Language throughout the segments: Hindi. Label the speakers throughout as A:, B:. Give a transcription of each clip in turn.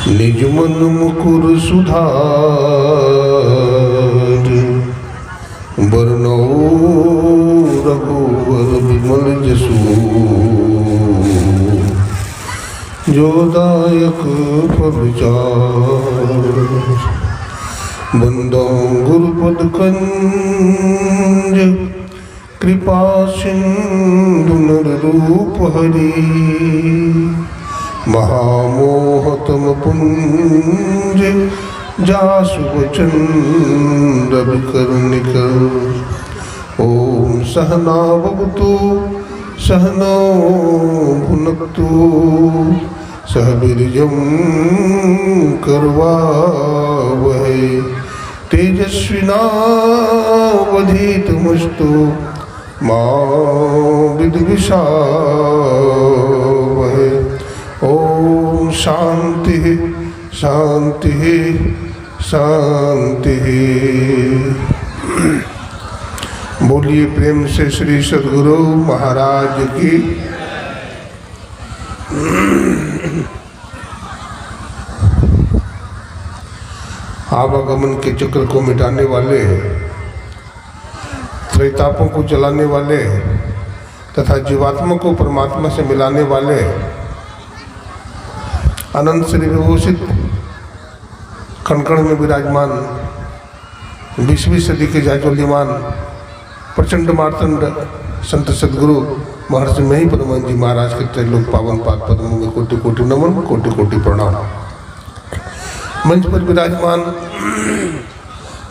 A: निज मन मुकुर सुधार बरनौ रघुवर विमल जसु जो दायक फल चार बंदो गुरुपद कंज कृपा सिंधु नररूप हरि महामोहतम पुंज जासु वचन विकर्णिक ओम सहना भवतु सहनो भुनक्तु सह वीर्यं करवावहै तेजस्विनावधीतमस्तु मा विद्विषावहै। ओम शांति शांति शांति। बोलिए प्रेम से श्री सद्गुरु महाराज की। आवागमन के चक्र को मिटाने वाले, त्रैतापों को जलाने वाले तथा जीवात्मा को परमात्मा से मिलाने वाले अनंत श्री विभूषित कण में विराजमान 20वीं सदी के जाज्वल्यमान प्रचंड मार्तंड संत सद्गुरु महर्षि मही परमानंद जी महाराज के त्रैलोक पावन पाद पद्मों में कोटि कोटि नमन, कोटि कोटि प्रणाम। मंच पर विराजमान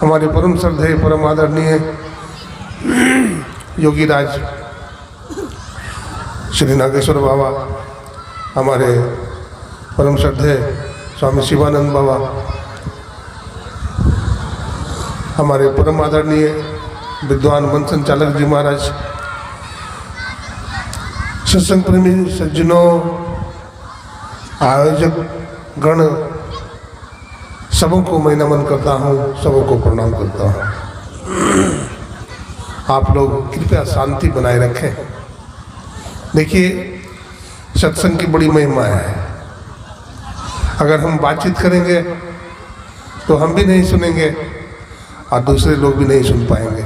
A: हमारे परम श्रद्धेय परम आदरणीय योगी राज श्री नागेश्वर बाबा, हमारे परम श्रद्धेय स्वामी शिवानंद बाबा, हमारे परम आदरणीय विद्वान मन संचालक जी महाराज, सत्संग प्रेमी सज्जनों, आयोजक गण, सबों को मैं नमन करता हूँ, सबों को प्रणाम करता हूँ। आप लोग कृपया शांति बनाए रखें। देखिए, सत्संग की बड़ी महिमा है। अगर हम बातचीत करेंगे तो हम भी नहीं सुनेंगे और दूसरे लोग भी नहीं सुन पाएंगे।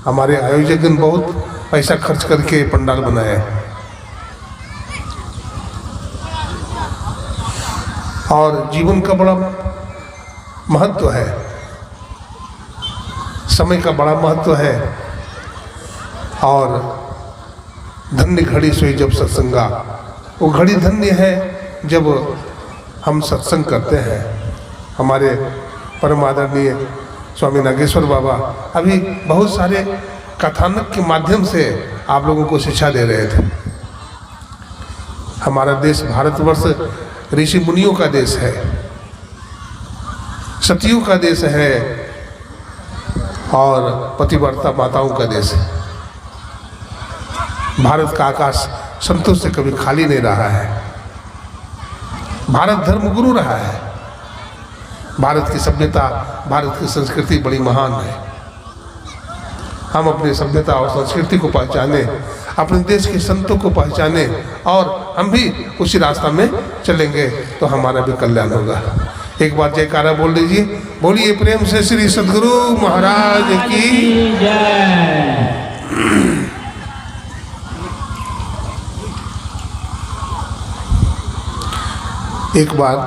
A: हमारे आयोजक ने बहुत पैसा खर्च करके पंडाल बनाया है और जीवन का बड़ा महत्व है, समय का बड़ा महत्व है और धन्य घड़ी सोई जब सत्संगा। वो घड़ी धन्य है जब हम सत्संग करते हैं। हमारे परम आदरणीय स्वामी नागेश्वर बाबा अभी बहुत सारे कथानक के माध्यम से आप लोगों को शिक्षा दे रहे थे। हमारा देश भारतवर्ष ऋषि मुनियों का देश है, सतियों का देश है और पतिव्रता माताओं का देश है। भारत का आकाश संतों से कभी खाली नहीं रहा है। भारत धर्म गुरु रहा है। भारत की सभ्यता, भारत की संस्कृति बड़ी महान है। हम अपनी सभ्यता और संस्कृति को पहचाने, अपने देश के संतों को पहचाने और हम भी उसी रास्ता में चलेंगे तो हमारा भी कल्याण होगा। एक बार जयकारा बोल लीजिए। बोलिए प्रेम से श्री सद्गुरु महाराज की जय। एक बार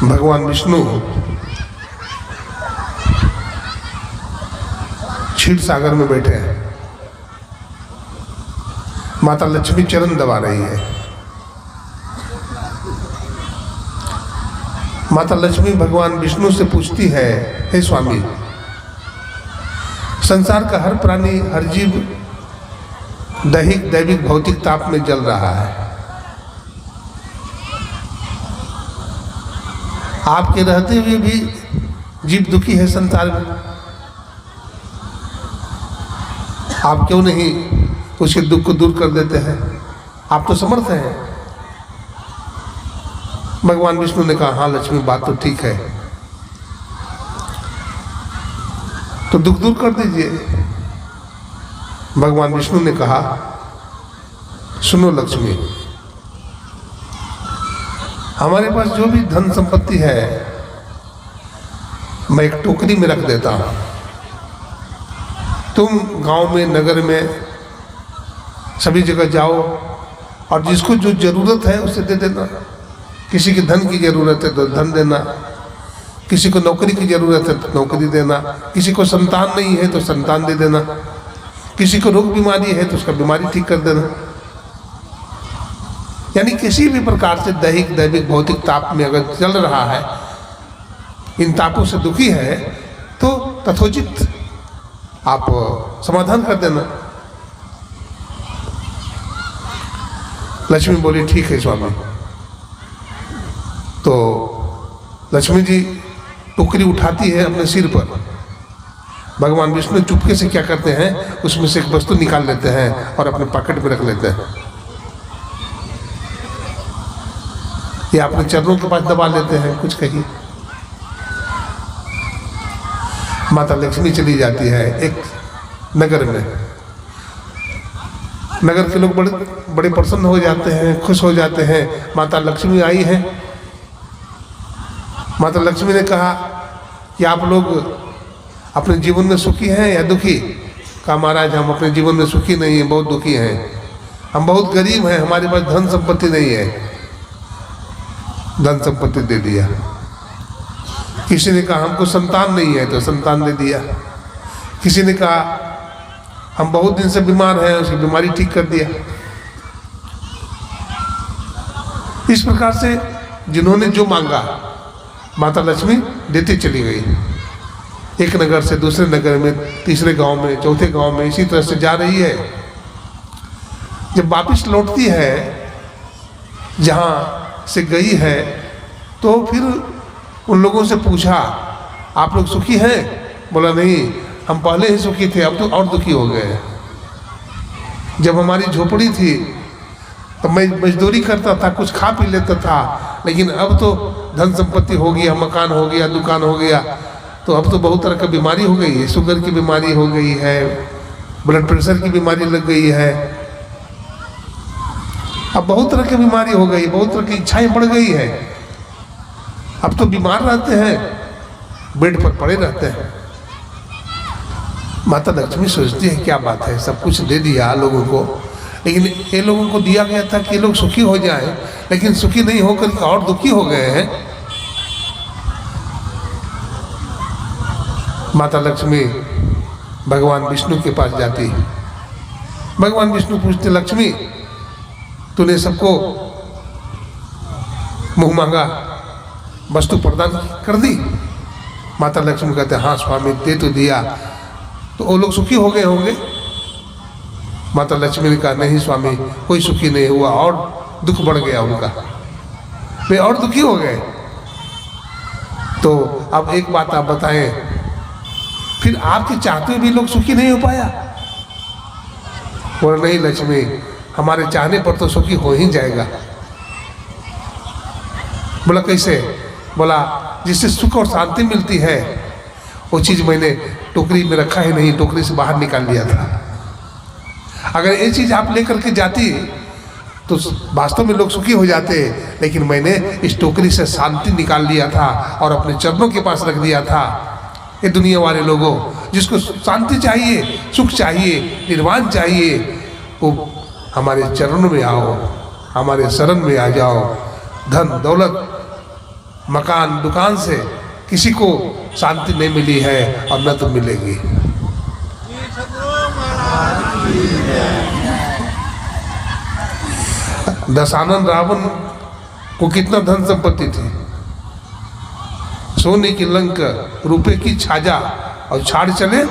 A: भगवान विष्णु क्षीर सागर में बैठे हैं। माता लक्ष्मी चरण दबा रही है। माता लक्ष्मी भगवान विष्णु से पूछती है, हे स्वामी, संसार का हर प्राणी, हर जीव दैहिक दैविक भौतिक ताप में जल रहा है। आपके रहते हुए भी जीव दुखी है संसार में। आप क्यों नहीं उसके दुख को दूर कर देते हैं? आप तो समर्थ हैं। भगवान विष्णु ने कहा, हाँ लक्ष्मी, बात तो ठीक है, तो दुख दूर कर दीजिए। भगवान विष्णु ने कहा, सुनो लक्ष्मी, हमारे पास जो भी धन संपत्ति है मैं एक टोकरी में रख देता हूं, तुम गांव में नगर में सभी जगह जाओ और जिसको जो जरूरत है उसे दे देना। किसी की धन की जरूरत है तो धन देना, किसी को नौकरी की जरूरत है तो नौकरी देना, किसी को संतान नहीं है तो संतान दे देना, किसी को रोग बीमारी है तो उसका बीमारी ठीक कर देना। यानी किसी भी प्रकार से दैहिक दैविक भौतिक ताप में अगर चल रहा है, इन तापों से दुखी है, तो तथोचित आप समाधान कर देना। लक्ष्मी बोली, ठीक है स्वामी। तो लक्ष्मी जी टोकरी उठाती है अपने सिर पर। भगवान विष्णु चुपके से क्या करते हैं, उसमें से एक वस्तु निकाल लेते हैं और अपने पॉकेट में रख लेते हैं। ये अपने चरणों के पास दबा लेते हैं। कुछ कहिए। माता लक्ष्मी चली जाती है एक नगर में। नगर के लोग बड़े प्रसन्न हो जाते हैं, खुश हो जाते हैं। माता लक्ष्मी आई है। माता लक्ष्मी ने कहा कि आप लोग अपने जीवन में सुखी हैं या दुखी? कहा, महाराज हम अपने जीवन में सुखी नहीं हैं, बहुत दुखी हैं। हम बहुत गरीब हैं, हमारे पास धन संपत्ति नहीं है। धन संपत्ति दे दिया। किसी ने कहा हमको संतान नहीं है तो संतान दे दिया। किसी ने कहा हम बहुत दिन से बीमार हैं, उसकी बीमारी ठीक कर दिया। इस प्रकार से जिन्होंने जो मांगा माता लक्ष्मी देती चली गई। एक नगर से दूसरे नगर में, तीसरे गांव में, चौथे गांव में, इसी तरह से जा रही है। जब वापिस लौटती है जहां से गई है, तो फिर उन लोगों से पूछा, आप लोग सुखी हैं? बोला नहीं, हम पहले ही सुखी थे, अब तो और दुखी हो गए। जब हमारी झोपड़ी थी तो मैं मजदूरी करता था, कुछ खा पी लेता था, लेकिन अब तो धन संपत्ति हो गया, मकान हो गया, दुकान हो गया, तो अब तो बहुत तरह की बीमारी हो गई है। शुगर की बीमारी हो गई है, ब्लड प्रेशर की बीमारी लग गई है, अब बहुत तरह की बीमारी हो गई, बहुत तरह की इच्छाएं बढ़ गई है। अब तो बीमार रहते हैं, बेड पर पड़े रहते हैं। माता लक्ष्मी सोचती है क्या बात है, सब कुछ दे दिया लोगों को, लेकिन ये लोगों को दिया गया था कि ये लोग सुखी हो जाएं, लेकिन सुखी नहीं होकर और दुखी हो गए हैं। माता लक्ष्मी भगवान विष्णु के पास जाती है। भगवान विष्णु पूछते, लक्ष्मी तूने सबको मुंह मांगा वस्तु प्रदान कर दी? माता लक्ष्मी कहते हाँ स्वामी, दे तो दिया, तो वो लोग सुखी हो गए होंगे? माता लक्ष्मी ने कहा नहीं स्वामी, कोई सुखी नहीं हुआ, और दुख बढ़ गया उनका, वे और दुखी हो गए। तो अब एक बात आप बताएं, फिर आपके चाहते हुए भी लोग सुखी नहीं हो पाया? बोला नहीं लक्ष्मी, हमारे चाहने पर तो सुखी हो ही जाएगा। बोला कैसे? बोला जिससे सुख और शांति मिलती है वो चीज़ मैंने टोकरी में रखा ही नहीं, टोकरी से बाहर निकाल लिया था। अगर ये चीज़ आप लेकर के जाती तो वास्तव में लोग सुखी हो जाते, लेकिन मैंने इस टोकरी से शांति निकाल लिया था और अपने चरणों के पास रख दिया था। ये दुनिया वाले लोगों, जिसको शांति चाहिए, सुख चाहिए, निर्वाण चाहिए, वो हमारे चरणों में आओ, हमारे शरण में आ जाओ। धन दौलत मकान दुकान से किसी को शांति नहीं मिली है और न तो मिलेगी। दशानन रावण को कितना धन संपत्ति थी, सोने की लंक, रुपए की छाजा, और छाड़ चले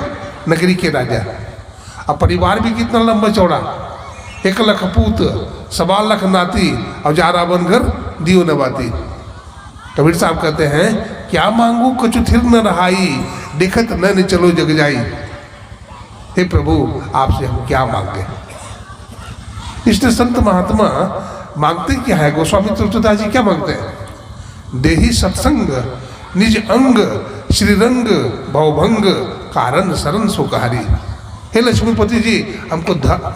A: नगरी के राजा। अब परिवार भी कितना लंबा चौड़ा, 1 लाख पूत, 1.25 लाख नाती, और जा रावण घर दियो न बाती। कबीर साहब कहते हैं, क्या मांगू कछु थिर न रहाई, देखत न चलो जग जाई। हे प्रभु, आपसे हम क्या मांगे? इसलिए संत महात्मा मांगते क्या है? गोस्वामी तुलसीदास जी क्या मांगते हैं? देहि सत्संग निज अंग, श्रीरंग भवभंग कारण शरण सुखारी। हे लक्ष्मीपति जी, हमको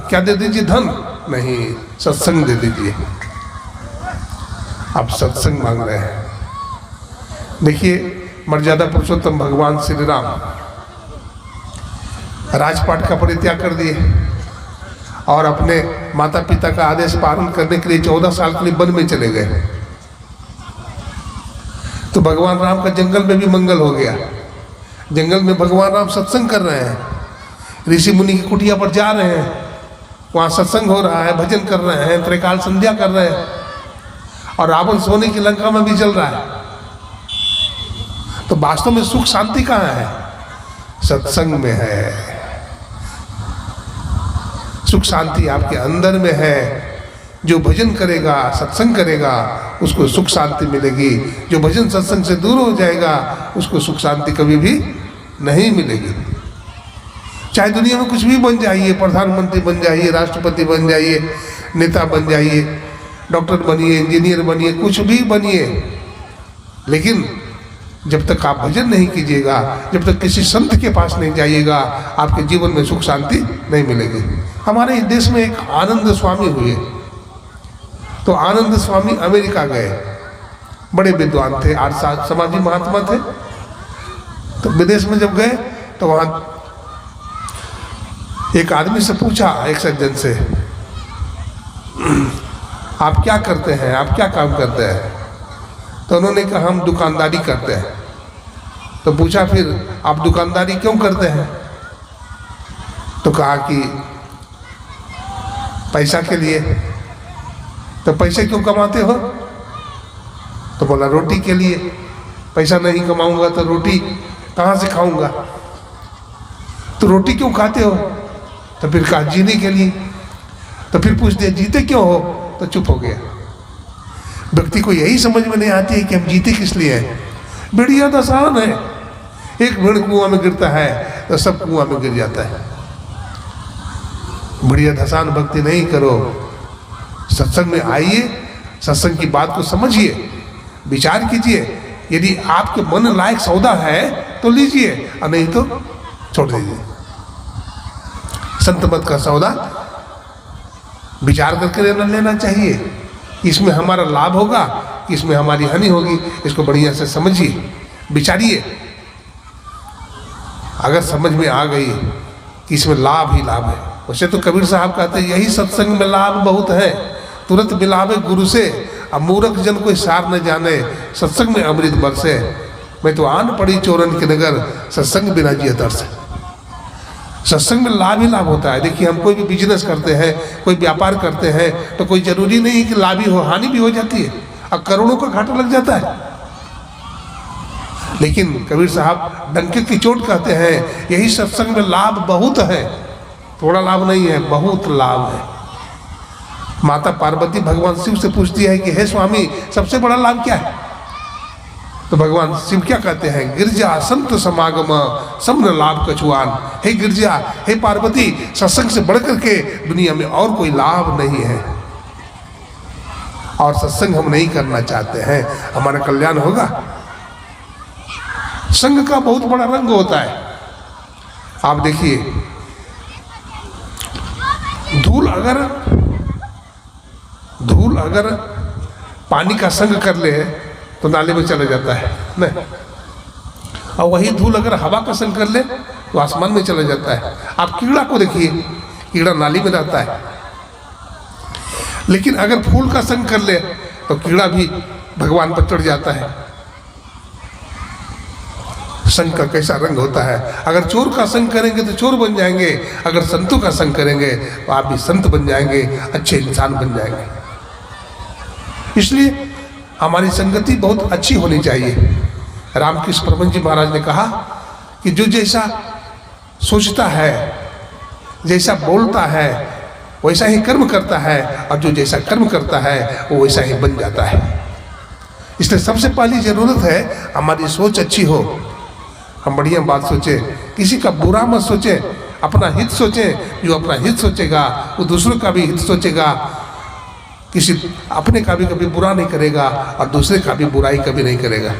A: क्या दे दीजिए? धन नहीं, सत्संग दे दीजिए। आप सत्संग मांग रहे हैं। देखिए, मर्यादा पुरुषोत्तम भगवान श्री राम राजपाट का परित्याग कर दिए और अपने माता पिता का आदेश पालन करने के लिए 14 साल के लिए वन में चले गए। तो भगवान राम का जंगल में भी मंगल हो गया। जंगल में भगवान राम सत्संग कर रहे हैं, ऋषि मुनि की कुटिया पर जा रहे हैं, वहाँ सत्संग हो रहा है, भजन कर रहे हैं, त्रिकाल संध्या कर रहे हैं, और रावण सोने की लंका में भी चल रहा है। तो वास्तव में सुख शांति कहाँ है? सत्संग में है। सुख शांति आपके अंदर में है। जो भजन करेगा, सत्संग करेगा, उसको सुख शांति मिलेगी। जो भजन सत्संग से दूर हो जाएगा, उसको सुख शांति कभी भी नहीं मिलेगी। चाहे दुनिया में कुछ भी बन जाइए, प्रधानमंत्री बन जाइए, राष्ट्रपति बन जाइए, नेता बन जाइए, डॉक्टर बनिए, इंजीनियर बनिए, कुछ भी बनिए, लेकिन जब तक आप भजन नहीं कीजिएगा, जब तक किसी संत के पास नहीं जाइएगा, आपके जीवन में सुख शांति नहीं मिलेगी। हमारे देश में एक आनंद स्वामी हुए। तो आनंद स्वामी अमेरिका गए, बड़े विद्वान थे, आर्य समाजी महात्मा थे। तो विदेश में जब गए तो वहाँ एक आदमी से पूछा, एक सज्जन से, आप क्या करते हैं, आप क्या काम करते हैं? तो उन्होंने कहा, हम दुकानदारी करते हैं। तो पूछा, फिर आप दुकानदारी क्यों करते हैं? तो कहा कि पैसा के लिए। तो पैसे क्यों कमाते हो? तो बोला, रोटी के लिए। पैसा नहीं कमाऊंगा तो रोटी कहाँ से खाऊंगा? तो रोटी क्यों खाते हो? तो फिर कहा, जीने के लिए। तो फिर पूछ दिया, जीते क्यों हो? तो चुप हो गया। व्यक्ति को यही समझ में नहीं आती है कि हम जीते किस लिए हैं। भेड़िया तो आसान है, एक भेड़ कुआं में गिरता है तो सब कुआं में गिर जाता है। बढ़िया धसान भक्ति नहीं करो। सत्संग में आइए, सत्संग की बात को समझिए, विचार कीजिए। यदि आपके मन लायक सौदा है तो लीजिए, और नहीं तो छोड़ दीजिए। संत मत का सौदा विचार करके लेना चाहिए। इसमें हमारा लाभ होगा, इसमें हमारी हानि होगी, इसको बढ़िया से समझिए, विचारिए। अगर समझ में आ गई कि इसमें लाभ ही लाभ है। वैसे तो कबीर साहब कहते हैं, यही सत्संग में लाभ बहुत है, तुरंत मिलावे गुरु से, अब मूर्ख जन कोई सार न जाने, सत्संग में अमृत बरसे। मैं तो आन पड़ी चोरन के नगर, सत्संग बिना जिए तरसे। सत्संग में लाभ ही लाभ होता है। देखिए, हम कोई भी बिजनेस करते हैं, कोई व्यापार करते हैं, तो कोई जरूरी नहीं कि लाभ ही हो, हानि भी हो जाती है, और करोड़ों का घाटा लग जाता है। लेकिन कबीर साहब डंके की चोट कहते हैं, यही सत्संग में लाभ बहुत है, थोड़ा लाभ नहीं है, बहुत लाभ है। माता पार्वती भगवान शिव से पूछती है कि हे स्वामी, सबसे बड़ा लाभ क्या है? तो भगवान शिव क्या कहते हैं, गिरजा संत समागम समन लाभ कछुआन। हे गिरजा, हे पार्वती, सत्संग से बढ़कर के दुनिया में और कोई लाभ नहीं है, और सत्संग हम नहीं करना चाहते हैं, हमारा कल्याण होगा। संग का बहुत बड़ा रंग होता है। आप देखिए, धूल अगर पानी का संग कर ले तो नाले में चला जाता है नहीं, और वही धूल अगर हवा का संग कर ले तो आसमान में चला जाता है। आप कीड़ा को देखिए, कीड़ा नाली में रहता है, लेकिन अगर फूल का संग कर ले तो कीड़ा भी भगवान पर चढ़ जाता है। संग का कैसा रंग होता है। अगर चोर का संग करेंगे तो चोर बन जाएंगे, अगर संतों का संग करेंगे तो आप भी संत बन जाएंगे, अच्छे इंसान बन जाएंगे। इसलिए हमारी संगति बहुत अच्छी होनी चाहिए। रामकृष्ण परमहंस जी महाराज ने कहा कि जो जैसा सोचता है, जैसा बोलता है, वैसा ही कर्म करता है, और जो जैसा कर्म करता है वो वैसा ही बन जाता है। इसलिए सबसे पहली जरूरत है हमारी सोच अच्छी हो, हम बढ़िया बात सोचें, किसी का बुरा मत सोचें, अपना हित सोचें। जो अपना हित सोचेगा वो दूसरों का भी हित सोचेगा, किसी अपने का भी कभी बुरा नहीं करेगा और दूसरे का भी बुराई कभी नहीं करेगा।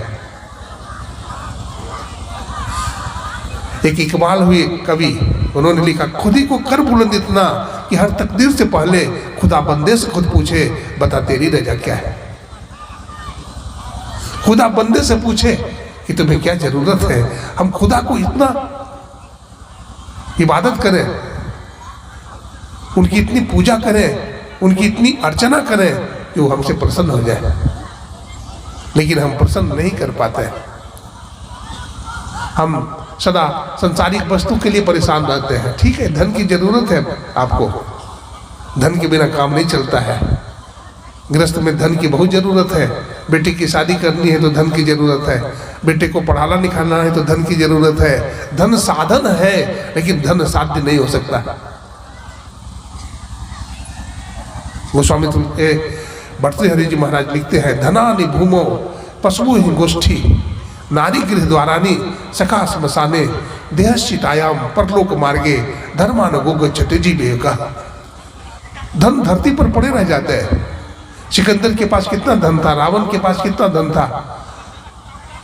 A: एक इकबाल हुए कवि, उन्होंने लिखा, खुद ही को कर बुलंद इतना कि हर तकदीर से पहले खुदा बंदे से खुद पूछे, बता तेरी रजा क्या है। खुदा बंदे से पूछे कि तुम्हें क्या जरूरत है। हम खुदा को इतना इबादत करें, उनकी इतनी पूजा करें, उनकी इतनी अर्चना करें कि वो हमसे प्रसन्न हो जाए, लेकिन हम प्रसन्न नहीं कर पाते। हम सदा संसारिक वस्तु के लिए परेशान रहते हैं। ठीक है, धन की जरूरत है आपको, धन के बिना काम नहीं चलता है। गृहस्थ में धन की बहुत जरूरत है। बेटे की शादी करनी है तो धन की जरूरत है, बेटे को पढ़ाना लिखाना है तो धन की जरूरत है। धन साधन है, लेकिन धन साध्य नहीं हो सकता। गोस्वामी भर्तृहरि जी महाराज लिखते हैं, धनानि भूमो पशु ही गोष्ठी, नारी गृह द्वारानी सखा स्मशाने, देहश्चितायाम परलोक मार्गे, धर्मान गोगच्छते जीवे का। धन धरती पर पड़े रह जाते हैं। सिकंदर के पास कितना धन था, रावण के पास कितना धन था।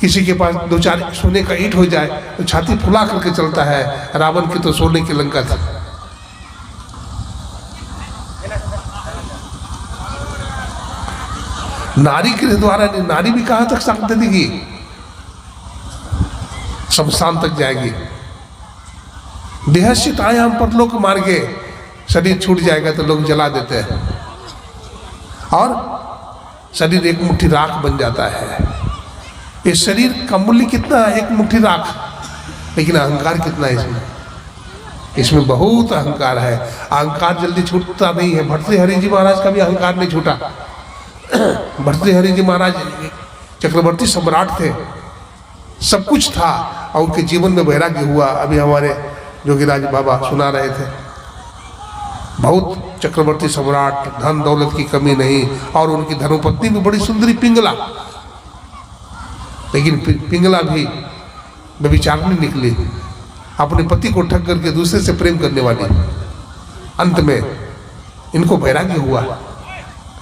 A: किसी के पास 2-4 सोने का ईंट हो जाए तो छाती फुला करके चलता है। रावण की तो सोने की लंका थी। नारी के द्वारा नहीं, नारी भी कहां तक साथ देगी, शमशान तक जाएगी। देहश्चित आयाम पर लोग मार्गे, शरीर छूट जाएगा तो लोग जला देते हैं और शरीर एक मुट्ठी राख बन जाता है। इस शरीर का मूल्य कितना है, एक मुट्ठी राख, लेकिन अहंकार कितना है इसमें। इसमें बहुत अहंकार है। अहंकार जल्दी छूटता नहीं है। भर्तृहरि जी महाराज का भी अहंकार नहीं छूटा। भर्तृहरि जी महाराज चक्रवर्ती सम्राट थे, सब कुछ था और उनके जीवन में वैराग्य हुआ। अभी हमारे जोगीराज बाबा सुना रहे थे, बहुत चक्रवर्ती सम्राट, धन दौलत की कमी नहीं, और उनकी धर्मपत्नी भी बड़ी सुंदरी पिंगला, लेकिन पिंगला भी व्यभिचारिणी निकली, अपने पति को ठग करके दूसरे से प्रेम करने वाली। अंत में इनको वैराग्य हुआ।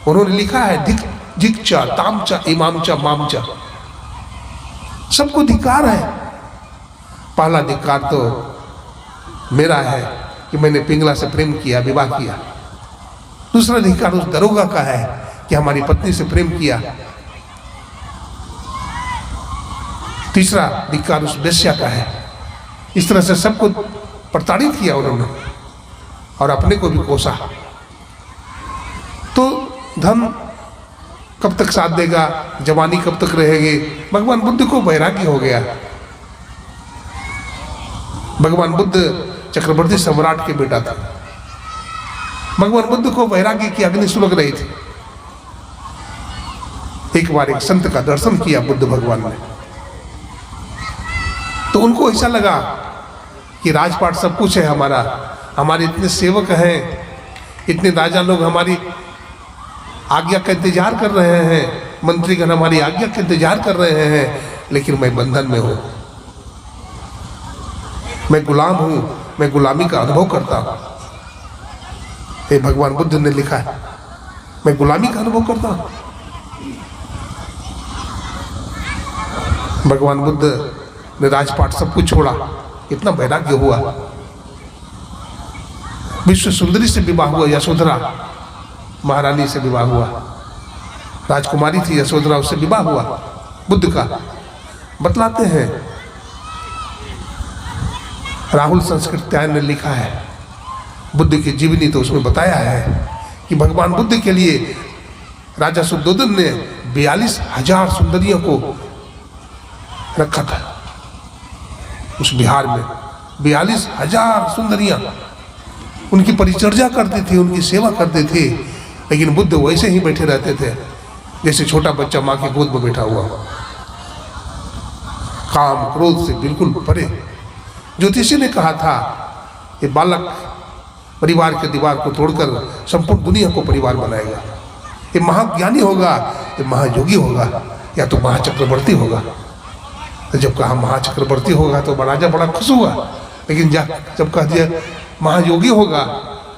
A: उन्होंने लिखा है, धिक जिक्चा तामचा इमामचा मामचा, सबको धिक्कार है। पहला धिक्कार तो मेरा है कि मैंने पिंगला से प्रेम किया, विवाह किया। दूसरा धिक्कार उस दरोगा का है कि हमारी पत्नी से प्रेम किया। तीसरा धिक्कार उस वेश्या का है। इस तरह से सबको प्रताड़ित किया उन्होंने और अपने को भी कोसा। तो धन कब तक साथ देगा, जवानी कब तक रहेगी। भगवान बुद्ध को वैराग्य हो गया। भगवान बुद्ध चक्रवर्ती सम्राट के बेटा था। भगवान बुद्ध को वैराग्य की अग्नि सुलग रही थी। एक बार एक संत का दर्शन किया बुद्ध भगवान ने, तो उनको ऐसा लगा कि राजपाट सब कुछ है हमारा, हमारे इतने सेवक हैं, इतने राजा लोग हमारी आज्ञा का इंतजार कर रहे हैं, मंत्रीगण हमारी आज्ञा का इंतजार कर रहे हैं, लेकिन मैं बंधन में हूं, मैं गुलाम हूं, मैं गुलामी का अनुभव करता हूं। ये भगवान बुद्ध ने लिखा है, मैं गुलामी का अनुभव करता हूं। भगवान बुद्ध ने राजपाट सब कुछ छोड़ा, इतना वैराग्य हुआ। विश्व सुंदरी से विवाह हुआ, यशोधरा महारानी से विवाह हुआ, राजकुमारी थी यशोधरा, उससे विवाह हुआ बुद्ध का। बतलाते हैं, राहुल संस्कृत्यायन ने लिखा है, बुद्ध की जीवनी, तो उसमें बताया है कि भगवान बुद्ध के लिए राजा शुद्धोधन ने 42,000 सुंदरियों को रखा था उस बिहार में। 42,000 सुंदरियां उनकी परिचर्या करती थी, उनकी सेवा करते थे, लेकिन बुद्ध वैसे ही बैठे रहते थे जैसे छोटा बच्चा माँ की गोद में बैठा हुआ, काम क्रोध से बिल्कुल परे। ज्योतिषी ने कहा था, ये बालक परिवार के दीवार को तोड़कर संपूर्ण दुनिया को परिवार बनाएगा, ये महाज्ञानी होगा, ये महायोगी होगा, या तो महाचक्रवर्ती होगा। तो जब कहा महाचक्रवर्ती होगा तो राजा बड़ा खुश हुआ, लेकिन जब कह दिया महायोगी होगा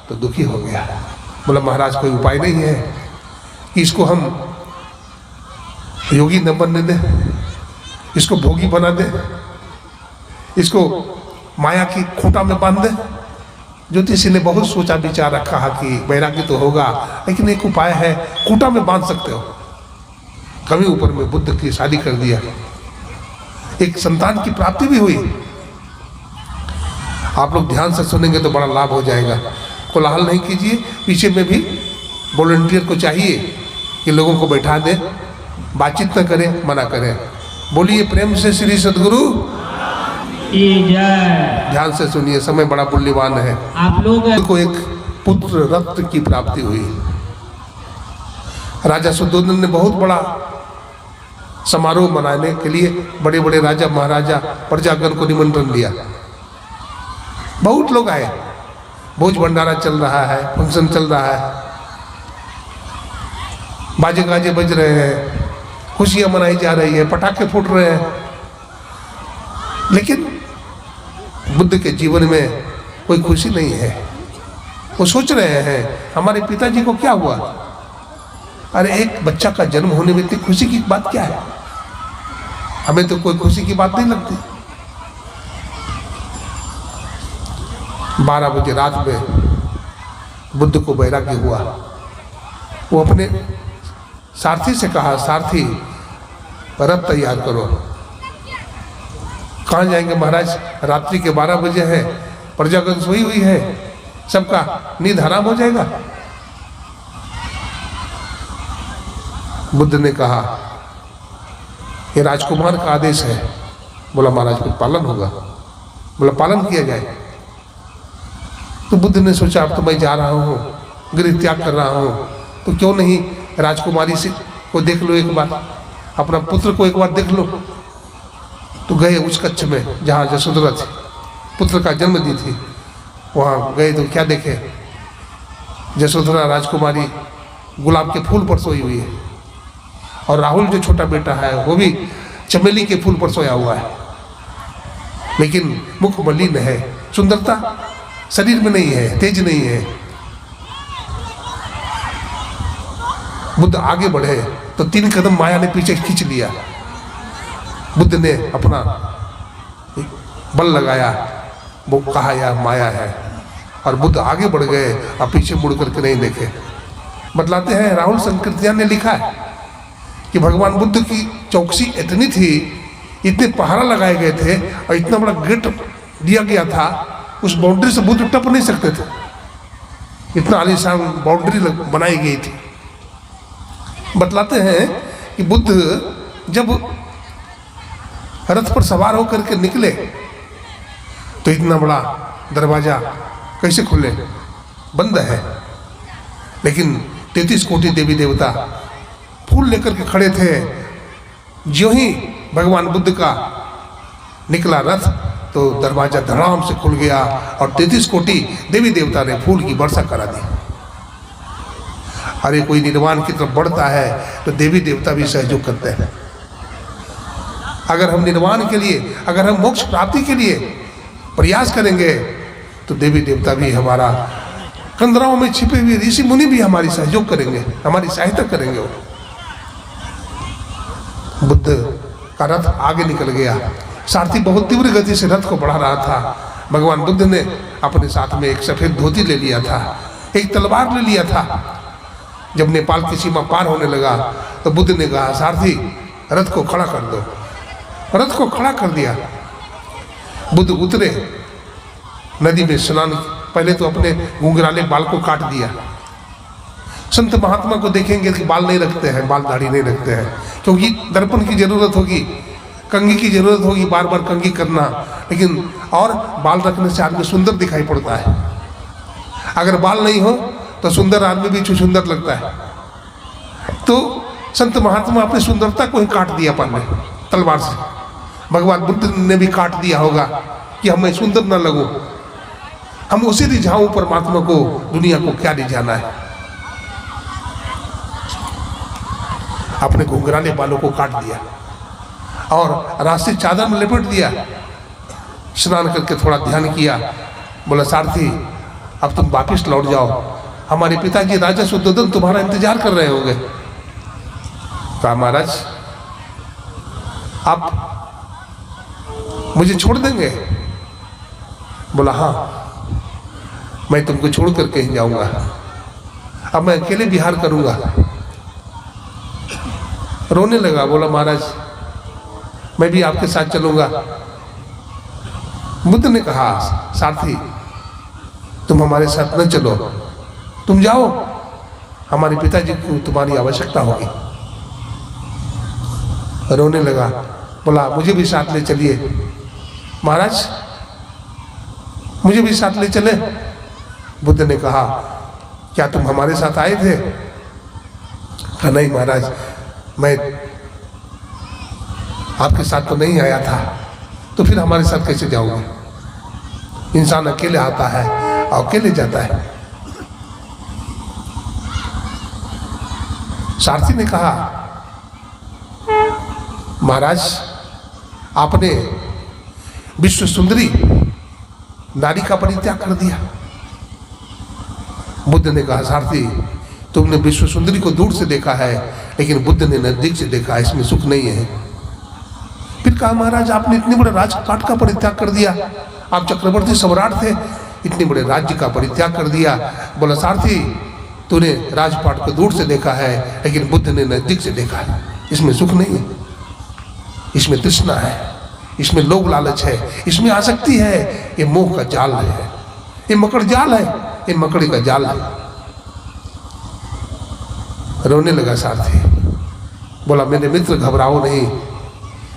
A: तो दुखी हो गया। बोला महाराज कोई उपाय नहीं है कि इसको हम योगी न बनने दें, इसको भोगी बना दें, इसको माया की खूंटा में बांध दे। ज्योतिषी ने बहुत सोचा विचार रखा कि वैराग्य तो होगा, लेकिन एक उपाय है, खूंटा में बांध सकते हो। कभी ऊपर में बुद्ध की शादी कर दिया, एक संतान की प्राप्ति भी हुई। आप लोग ध्यान से सुनेंगे तो बड़ा लाभ हो जाएगा। कोलाहल नहीं कीजिए, पीछे में भी वॉलंटियर को चाहिए कि लोगों को बैठा दे, बातचीत न करें, मना करें। बोलिए प्रेम से श्री सद्गुरु
B: की जय।
A: ध्यान से सुनिए, समय बड़ा मूल्यवान है।
B: आप लोग
A: को एक पुत्र रत्न की प्राप्ति हुई। राजा शुद्धोधन ने बहुत बड़ा समारोह मनाने के लिए बड़े बड़े राजा महाराजा प्रजागण को निमंत्रण दिया। बहुत लोग आए, भोज भंडारा चल रहा है, फंक्शन चल रहा है, बाजे गाजे बज रहे हैं, खुशियां मनाई जा रही है, पटाखे फूट रहे हैं। लेकिन बुद्ध के जीवन में कोई खुशी नहीं है। वो सोच रहे हैं हमारे पिताजी को क्या हुआ। अरे एक बच्चा का जन्म होने में इतनी खुशी की बात क्या है? हमें तो कोई खुशी की बात नहीं लगती। 12 बजे रात में बुद्ध को वैराग्य हुआ। वो अपने सारथी से कहा, सारथी रथ तैयार करो। कहाँ जाएंगे महाराज? रात्रि के 12 बजे है, प्रजागण सोई हुई है, सबका नींद हराम हो जाएगा। बुद्ध ने कहा ये राजकुमार का आदेश है। बोला महाराज कुछ पालन होगा? बोला पालन किया जाए। तो बुद्ध ने सोचा अब तो मैं जा रहा हूँ, गृह त्याग कर रहा हूँ, तो क्यों नहीं राजकुमारी से को देख लो एक बार, अपना पुत्र को एक बार देख लो। तो गए उस कच्छ में जहाँ यशोधरा थी, पुत्र का जन्म दी थी। वहाँ गए तो क्या देखे? यशोधरा राजकुमारी गुलाब के फूल पर सोई हुई है, और राहुल जो छोटा बेटा है वो भी चमेली के फूल पर सोया हुआ है। लेकिन मुख मलिन है, सुंदरता शरीर में नहीं है, तेज नहीं है। बुद्ध आगे बढ़े तो 3 कदम माया ने पीछे खींच लिया। बुद्ध ने अपना बल लगाया, वो कहा यह माया है, और बुद्ध आगे बढ़ गए और पीछे मुड़ करके नहीं देखे। बतलाते हैं राहुल संकीर्तन ने लिखा है कि भगवान बुद्ध की चौकसी इतनी थी, इतने पहरा लगाए गए थे और इतना बड़ा गेट दिया गया था, उस बाउंड्री से बुद्ध टप नहीं सकते थे। इतना आलीशान बाउंड्री बनाई गई थी। बतलाते हैं कि बुद्ध जब रथ पर सवार होकर के निकले तो इतना बड़ा दरवाजा कैसे खुले? बंद है। लेकिन 33 कोटि देवी देवता फूल लेकर के खड़े थे। जो ही भगवान बुद्ध का निकला रथ तो दरवाजा धड़ाम से खुल गया और 33 कोटि देवी देवता ने फूल की वर्षा करा दी। अरे कोई निर्वाण की तरफ बढ़ता है तो देवी देवता भी सहयोग करते हैं। अगर हम निर्वाण के लिए, अगर हम मोक्ष प्राप्ति के लिए प्रयास करेंगे तो देवी देवता भी हमारा, कंदराओं में छिपे हुए ऋषि मुनि भी हमारी सहयोग करेंगे, हमारी सहायता करेंगे। बुद्ध का रथ आगे निकल गया। सारथी बहुत तीव्र गति से रथ को बढ़ा रहा था। भगवान बुद्ध ने अपने साथ में एक सफेद धोती ले लिया था, एक तलवार ले लिया था। जब नेपाल की सीमा पार होने लगा तो बुद्ध ने कहा सारथी रथ को खड़ा कर दो। रथ को खड़ा कर दिया। बुद्ध उतरे, नदी में स्नान, पहले तो अपने घुंघराले बाल को काट दिया। संत महात्मा को देखेंगे कि बाल नहीं रखते हैं, बाल दाढ़ी नहीं रखते हैं, क्योंकि दर्पण की जरूरत होगी, कंघी की जरूरत होगी, बार बार कंघी करना। लेकिन और बाल रखने से आदमी सुंदर दिखाई पड़ता है। अगर बाल नहीं हो तो सुंदर आदमी भी सुंदर लगता है। तो संत महात्मा अपनी सुंदरता को ही काट दिया पहले तलवार से। भगवान बुद्ध ने भी काट दिया होगा कि हमें सुंदर न लगो, हम उसी रिझाऊं परमात्मा को, दुनिया को क्या रिझाना है। अपने घुंघराले बालों को काट दिया और रास्ते चादर में लपेट दिया। स्नान करके थोड़ा ध्यान किया। बोला सारथी अब तुम वापिस लौट जाओ, हमारे पिताजी राजा शुद्धोधन तुम्हारा इंतजार कर रहे होंगे। कहा महाराज आप मुझे छोड़ देंगे? बोला हाँ, मैं तुमको छोड़ कर कहीं जाऊंगा, अब मैं अकेले विहार करूंगा। रोने लगा, बोला महाराज मैं भी आपके साथ चलूंगा। बुद्ध ने कहा सारथी तुम हमारे साथ न चलो, तुम जाओ, हमारे पिताजी को तुम्हारी आवश्यकता होगी। रोने लगा, बोला मुझे भी साथ ले चलिए महाराज, मुझे भी साथ ले चले। बुद्ध ने कहा क्या तुम हमारे साथ आए थे? कहा नहीं महाराज, मैं आपके साथ तो नहीं आया था, तो फिर हमारे साथ कैसे जाओगे? इंसान अकेले आता है और अकेले जाता है। सारथी ने कहा महाराज आपने विश्व सुंदरी नारी का परित्याग कर दिया। बुद्ध ने कहा सारथी तुमने विश्व सुंदरी को दूर से देखा है, लेकिन बुद्ध ने नजदीक से देखा, इसमें सुख नहीं है। फिर कहा महाराज आपने इतने बड़े राजपाट का परित्याग कर दिया, आप चक्रवर्ती सम्राट थे, इतने बड़े राज्य का परित्याग कर दिया। बोला सारथी तूने राजपाट को दूर से देखा है, लेकिन बुद्ध ने नजदीक से देखा है, इसमें सुख नहीं है, इसमें तृष्णा है, इसमें लोभ लालच है, इसमें आसक्ति है, ये मोह का जाल है, ये मकड़ जाल है, ये मकड़ी का जाल है। रोने लगा सारथी, बोला मेरे मित्र घबराओ नहीं,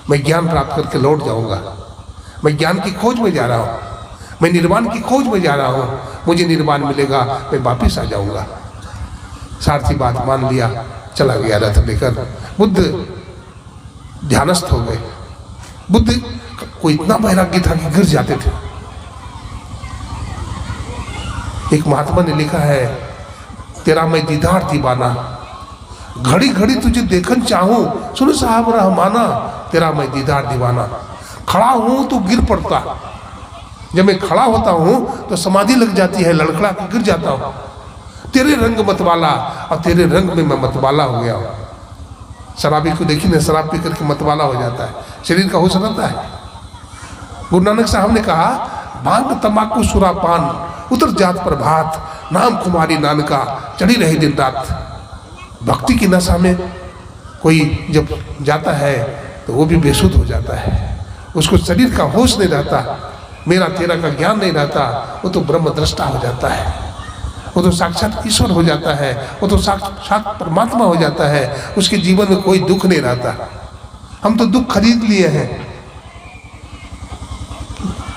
A: मैं ज्ञान प्राप्त करके लौट जाऊंगा, मैं ज्ञान की खोज में जा रहा हूँ, मैं निर्वाण की खोज में जा रहा हूँ, मुझे निर्वाण मिलेगा, मैं वापिस आ जाऊंगा। सारथी बात मान लिया, चला गया रथ लेकर। बुद्ध ध्यानस्थ हो गए। बुद्ध को इतना वैराग्य था कि गिर जाते थे। एक महात्मा ने लिखा है तेरा मैं दीदार दीवाना, घड़ी घड़ी तुझे देखन चाहूं, सुन साहब रहमाना, तेरा मैं दीदार दीवाना। खड़ा हूं तो गिर पड़ता, जब मैं खड़ा होता हूं तो समाधि लग जाती है, लड़खड़ा के गिर जाता हूं। तेरे रंग मतवाला, और तेरे रंग में मैं मतवाला हो गया हूं। शराबी को देखी ना, शराब पी करके मतवाला हो जाता है, शरीर का होश रहता है। गुरु नानक साहब ने कहा भांग तंबाकू सुरापान, उतर जात पर भात, नाम कुमारी नानका, चढ़ी रही दिन रात। भक्ति की नशा में कोई जब जाता है तो वो भी बेसुध हो जाता है, उसको शरीर का होश नहीं रहता, मेरा तेरा का ज्ञान नहीं रहता, वो तो ब्रह्म दृष्टा हो जाता है, वो तो साक्षात ईश्वर हो जाता है, वो तो साक्षात परमात्मा हो जाता है, उसके जीवन में कोई दुख नहीं रहता। हम तो दुख खरीद लिए हैं।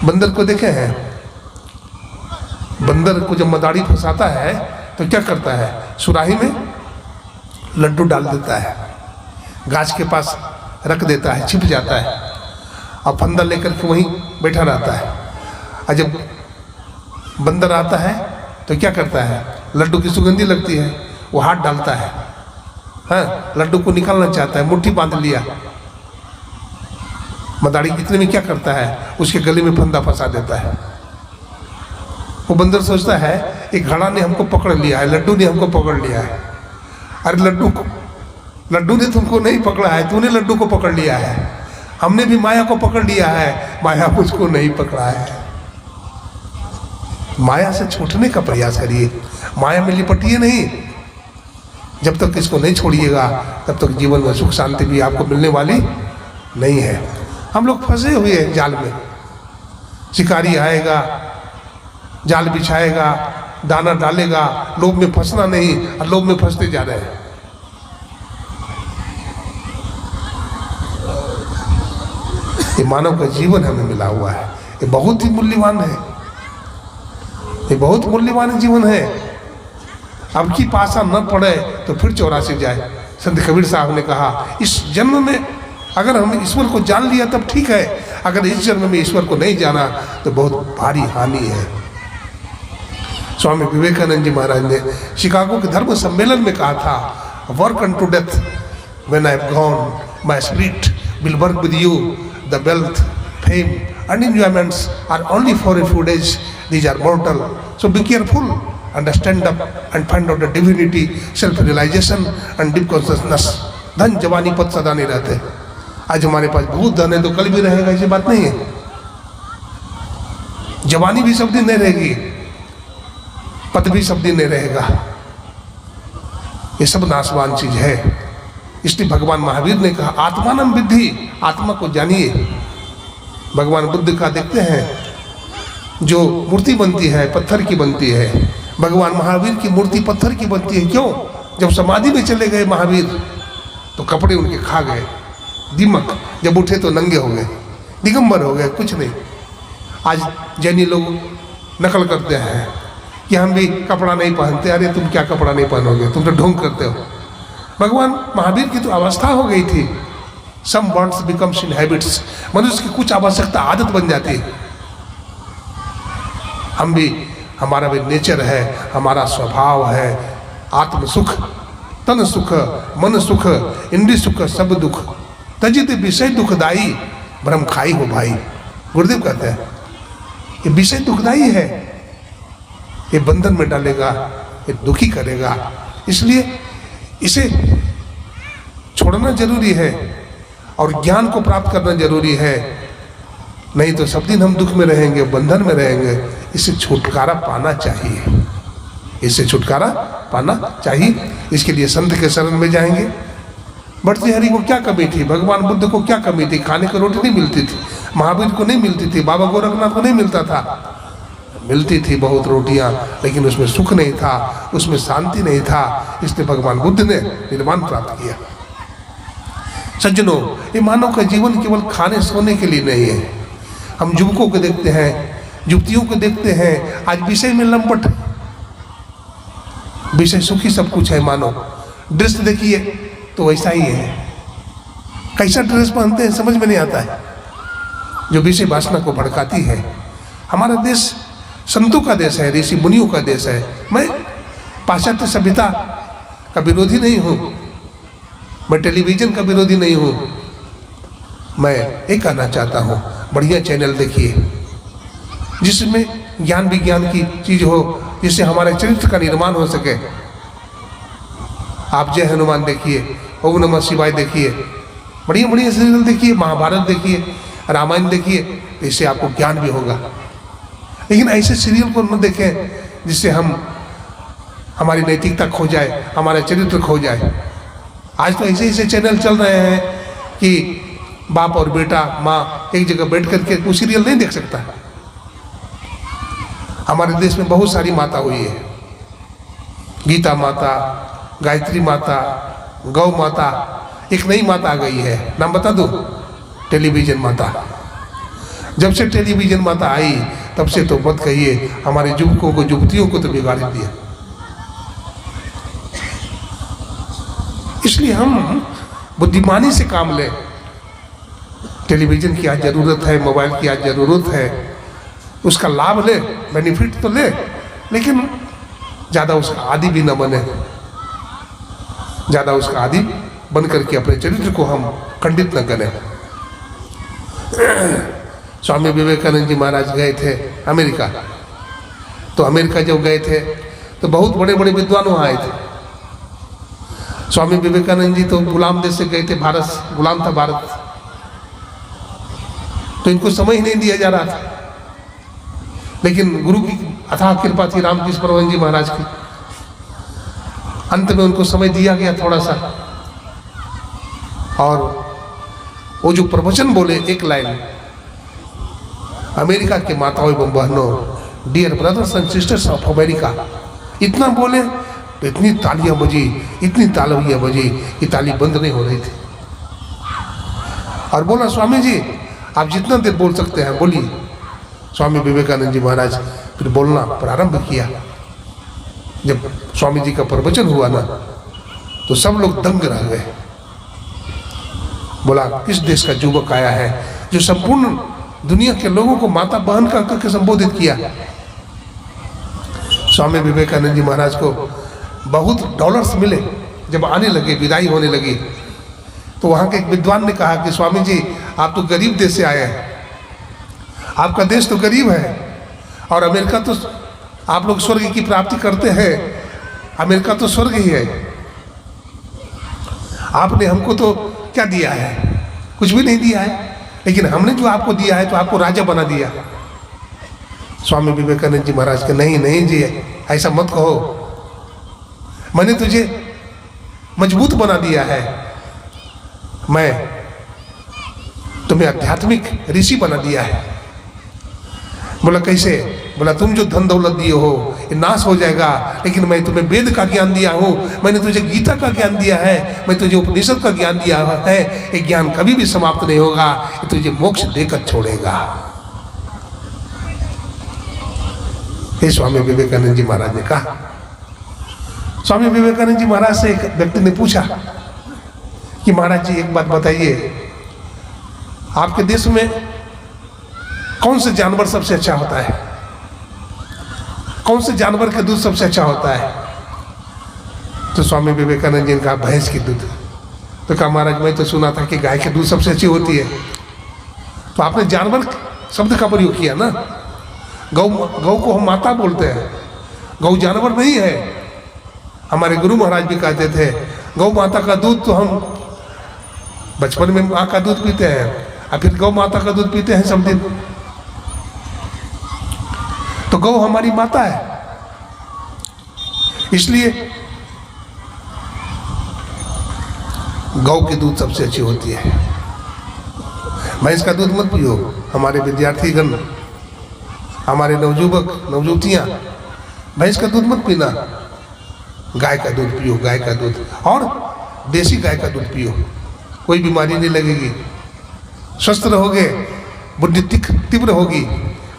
A: बंदर को देखे हैं, बंदर को जब मदारी फंसाता है तो क्या करता है, सुराही में लड्डू डाल देता है, गाछ के पास रख देता है, छिप जाता है, और फंदा लेकर के वहीं बैठा रहता है। और जब बंदर आता है तो क्या करता है, लड्डू की सुगंधी लगती है, वो हाथ डालता है, हाँ लड्डू को निकालना चाहता है, मुट्ठी बांध लिया, मदारी इतने में क्या करता है, उसके गले में फंदा फंसा देता है। वो बंदर सोचता है एक घड़ा ने हमको पकड़ लिया है, लड्डू ने हमको पकड़ लिया है। अरे लड्डू ने तुमको नहीं पकड़ा है, तूने लड्डू को पकड़ लिया है। हमने भी माया को पकड़ लिया है, माया मुझको नहीं पकड़ा है। माया से छूटने का प्रयास करिए, माया में लिपटिए नहीं। जब तक इसको नहीं छोड़िएगा तब तक जीवन में सुख शांति भी आपको मिलने वाली नहीं है। हम लोग फंसे हुए हैं जाल में। शिकारी आएगा, जाल बिछाएगा, दाना डालेगा, लोभ में फंसना नहीं, और लोभ में फंसते जा रहे हैं। ये मानव का जीवन हमें मिला हुआ है, ये बहुत ही मूल्यवान है, ये बहुत मूल्यवान जीवन है। अब की पासा न पड़े तो फिर 84 जाए। संत कबीर साहब ने कहा इस जन्म में अगर हम ईश्वर को जान लिया तब ठीक है, अगर इस जन्म में ईश्वर को नहीं जाना तो बहुत भारी हानि है। स्वामी विवेकानंद जी महाराज ने शिकागो के धर्म सम्मेलन में कहा था, work unto death, when I have gone my spirit will work with you, the wealth, fame and enjoyments are only for a few days, these are mortal, so be careful and stand up and find out the divinity, self realization and deep consciousness। धन जवानी पद सदा नहीं रहते। आज हमारे पास बहुत धन है तो कल भी रहेगा, ऐसी बात नहीं है। जवानी भी सब दिन नहीं रहेगी, पद भी सब दिन नहीं रहेगा, ये सब नाशवान चीज है। इसलिए भगवान महावीर ने कहा आत्मानम विद्धि, आत्मा को जानिए। भगवान बुद्ध का देखते हैं जो मूर्ति बनती है पत्थर की बनती है, भगवान महावीर की मूर्ति पत्थर की बनती है। क्यों? जब समाधि में चले गए महावीर तो कपड़े उनके खा गए, दीमक, जब उठे तो नंगे हो गए, दिगंबर हो गए, कुछ नहीं। आज जैनी लोग नकल करते हैं कि हम भी कपड़ा नहीं पहनते। अरे तुम क्या कपड़ा नहीं पहनोगे, तुम तो ढोंग करते हो। भगवान महावीर की तो अवस्था हो गई थी, सम वांट्स बिकम्स इन हैबिट्स, मनुष्य की कुछ आवश्यकता आदत बन जाती है। हम भी, हमारा भी नेचर है, हमारा स्वभाव है, आत्म सुख, तन सुख, मन सुख, इंद्रिय सुख, सब दुख तजित विषय दुखदाई, भ्रम खाई हो भाई। गुरुदेव कहते हैं ये विषय दुखदाई है, ये बंधन में डालेगा, ये दुखी करेगा। इसलिए इसे छोड़ना जरूरी है और ज्ञान को प्राप्त करना जरूरी है, नहीं तो सब दिन हम दुख में रहेंगे, बंधन में रहेंगे। इससे छुटकारा पाना चाहिए, इससे छुटकारा पाना चाहिए। इसके लिए संत के शरण में जाएंगे। भर्तृहरि को क्या कमी थी, भगवान बुद्ध को क्या कमी थी? खाने को रोटी नहीं मिलती थी, महावीर को नहीं मिलती थी, बाबा गोरखनाथ को नहीं मिलता था। मिलती थी बहुत रोटियां, लेकिन उसमें सुख नहीं था, उसमें शांति नहीं था। इसलिए भगवान बुद्ध ने निर्वाण प्राप्त किया। सज्जनों, ये मानव का जीवन केवल खाने सोने के लिए नहीं है। हम युवकों को देखते हैं, युवतियों को देखते हैं, आज विषय में लंपट, विषय सुखी सब कुछ है। मानो ड्रेस देखिए तो वैसा ही है, कैसा ड्रेस पहनते हैं समझ में नहीं आता है, जो विषय वासना को भड़काती है। हमारा देश संतों का देश है, ऋषि मुनियों का देश है। मैं पाश्चात्य सभ्यता का विरोधी नहीं हूँ, मैं टेलीविजन का विरोधी नहीं हूँ। मैं ये कहना चाहता हूँ, बढ़िया चैनल देखिए जिसमें ज्ञान विज्ञान की चीज हो, जिससे हमारे चरित्र का निर्माण हो सके। आप जय हनुमान देखिए, ओम नमः शिवाय देखिए, बढ़िया बढ़िया सीरियल देखिए, महाभारत देखिए, रामायण देखिए, इससे आपको ज्ञान भी होगा। लेकिन ऐसे सीरियल को न देखें जिससे हमारी नैतिकता खो जाए, हमारा चरित्र खो जाए। आज तो ऐसे ऐसे चैनल चल रहे हैं कि बाप और बेटा, माँ एक जगह बैठ करके वो सीरियल नहीं देख सकता। हमारे देश में बहुत सारी माता हुई है, गीता माता, गायत्री माता, गौ माता, एक नई माता आ गई है, नाम बता दो, टेलीविजन माता। जब से टेलीविजन माता आई तब से तो मत कहिए, हमारे युवकों को, युवतियों को तो बिगाड़ दिया। इसलिए हम बुद्धिमानी से काम लें। टेलीविजन की आज जरूरत है, मोबाइल की आज जरूरत है, उसका लाभ ले, बेनिफिट तो ले, लेकिन ज़्यादा उसका आदी भी न बने। ज़्यादा उसका आदी बन करके अपने चरित्र को हम खंडित न करें। स्वामी विवेकानंद जी महाराज गए थे अमेरिका, तो अमेरिका जब गए थे तो बहुत बड़े बड़े विद्वान वहाँ आए थे। स्वामी विवेकानंद जी तो गुलाम देश से गए थे, भारत गुलाम था भारत, तो इनको समय ही नहीं दिया जा रहा था। लेकिन गुरु की अथाह कृपा थी, रामकृष्ण परमहंस जी महाराज की, अंत में उनको समय दिया गया थोड़ा सा, और वो जो प्रवचन बोले एक लाइन, अमेरिका के माताओं एवं बहनों, dear brothers and sisters of America, इतना बोले तो इतनी तालियां बजी, इतनी तालियां बजी कि ताली बंद नहीं हो रही थी। और बोला, स्वामी जी आप जितना देर बोल सकते हैं बोलिए। स्वामी विवेकानंद जी महाराज फिर बोलना प्रारंभ किया। जब स्वामी जी का प्रवचन हुआ ना तो सब लोग दंग रह गए। बोला, किस देश का युवक आया है जो संपूर्ण दुनिया के लोगों को माता बहन का करके संबोधित किया। स्वामी विवेकानंद जी महाराज को बहुत डॉलर्स मिले। जब आने लगे, विदाई होने लगी, तो वहाँ के एक विद्वान ने कहा कि स्वामी जी आप तो गरीब देश से आए हैं, आपका देश तो गरीब है, और अमेरिका तो आप लोग स्वर्ग की प्राप्ति करते हैं, अमेरिका तो स्वर्ग ही है। आपने हमको तो क्या दिया है? कुछ भी नहीं दिया है, लेकिन हमने जो आपको दिया है तो आपको राजा बना दिया। स्वामी विवेकानंद जी महाराज के नहीं नहीं जी, ऐसा मत कहो, मैंने तुझे मजबूत बना दिया है, मैं तुम्हें आध्यात्मिक ऋषि बना दिया है। बोला कैसे? बोला तुम जो धन दौलत दिए हो ये नाश हो जाएगा, लेकिन मैं तुम्हें वेद का ज्ञान दिया हूँ, मैंने तुझे गीता का ज्ञान दिया है, मैं तुझे उपनिषद का ज्ञान दिया है, ये ज्ञान कभी भी समाप्त नहीं होगा, ये तुझे मोक्ष देकर छोड़ेगा। ये स्वामी विवेकानंद जी महाराज ने कहा। स्वामी विवेकानंद जी महाराज से एक व्यक्ति ने पूछा कि महाराज जी एक बात बताइए, आपके देश में कौन से जानवर सबसे अच्छा होता है? कौन से जानवर का दूध सबसे अच्छा होता है? तो स्वामी विवेकानंद जी ने कहा भैंस की दूध। तो कहा महाराज मैं तो सुना था कि गाय की दूध सबसे अच्छी होती है। तो आपने जानवर शब्द का प्रयोग किया ना। गौ को हम माता बोलते हैं, गौ जानवर नहीं है। हमारे गुरु महाराज भी कहते थे गौ माता का दूध तो हम बचपन में माँ का दूध पीते हैं और फिर गौ माता का दूध पीते हैं सब दिन। तो गौ हमारी माता है, इसलिए गौ की दूध सबसे अच्छी होती है। भैंस का दूध मत पियो। हमारे विद्यार्थीगण, हमारे नवयुवक नवयुवतियां भैंस का दूध मत पीना, गाय का दूध पियो, गाय का दूध, और देसी गाय का दूध पियो, कोई बीमारी नहीं लगेगी, स्वस्थ रहोगे, बुद्धि तीव्र होगी।